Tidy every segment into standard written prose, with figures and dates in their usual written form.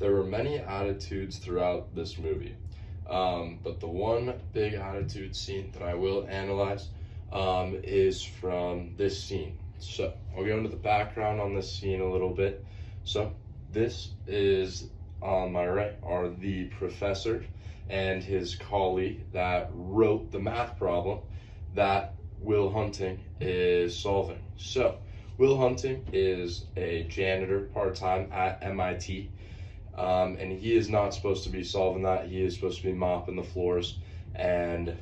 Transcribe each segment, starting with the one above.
there were many attitudes throughout this movie, but the one big attitude scene that I will analyze is from this scene. So I'll go into the background on this scene a little bit. So this is, on my right are the professor and his colleague that wrote the math problem that Will Hunting is solving. So Will Hunting is a janitor part-time at MIT, and he is not supposed to be solving that. He is supposed to be mopping the floors and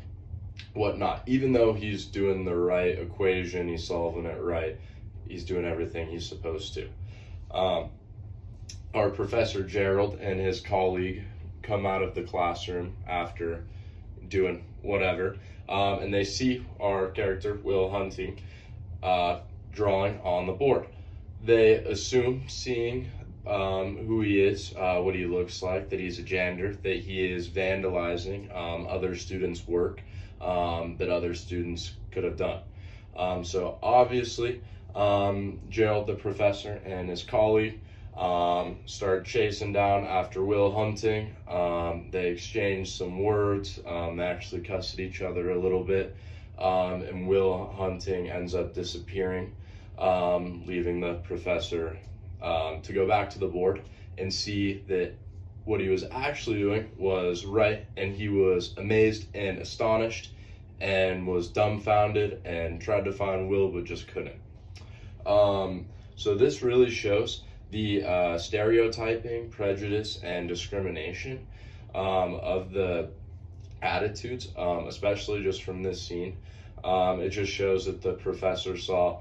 whatnot. Even though he's doing the right equation, he's solving it right, he's doing everything he's supposed to. Our Professor Gerald and his colleague come out of the classroom after doing whatever, and they see our character, Will Hunting, drawing on the board. They assume, seeing who he is, what he looks like, that he's a janitor, that he is vandalizing other students' work that other students could have done. So obviously, Gerald, the professor, and his colleague start chasing down after Will Hunting. They exchange some words. They actually cuss at each other a little bit, and Will Hunting ends up disappearing, leaving the professor to go back to the board and see that what he was actually doing was right, and he was amazed and astonished and was dumbfounded and tried to find Will but just couldn't. So this really shows the stereotyping, prejudice, and discrimination of the attitudes, especially just from this scene. It just shows that the professor saw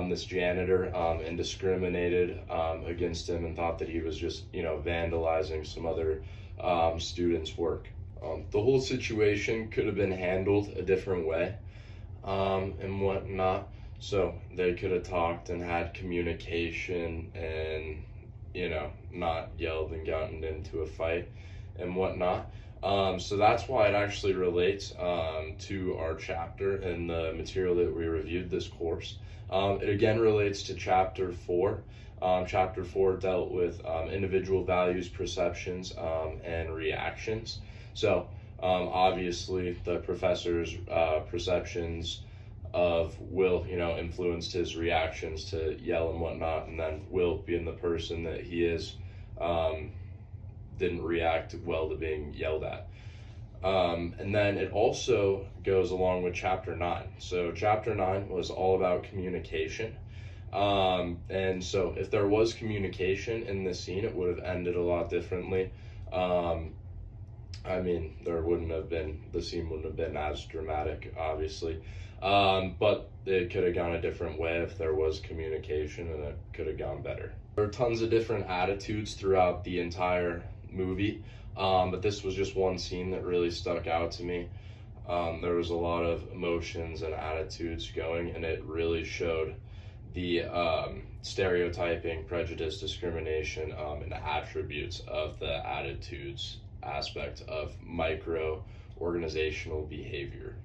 this janitor and discriminated against him and thought that he was just, vandalizing some other students' work. The whole situation could have been handled a different way and whatnot. So they could have talked and had communication and, not yelled and gotten into a fight and whatnot. So that's why it actually relates to our chapter and the material that we reviewed this course. It again relates to chapter 4. Chapter 4 dealt with individual values, perceptions, and reactions. So obviously the professor's perceptions of Will, influenced his reactions to yell and whatnot, and then Will, being the person that he is, didn't react well to being yelled at. And then it also goes along with chapter 9. So chapter 9 was all about communication. And so if there was communication in this scene, it would have ended a lot differently. The scene wouldn't have been as dramatic, obviously. But it could have gone a different way if there was communication, and it could have gone better. There are tons of different attitudes throughout the entire movie, but this was just one scene that really stuck out to me. There was a lot of emotions and attitudes going, and it really showed the stereotyping, prejudice, discrimination, and attributes of the attitudes aspect of micro organizational behavior.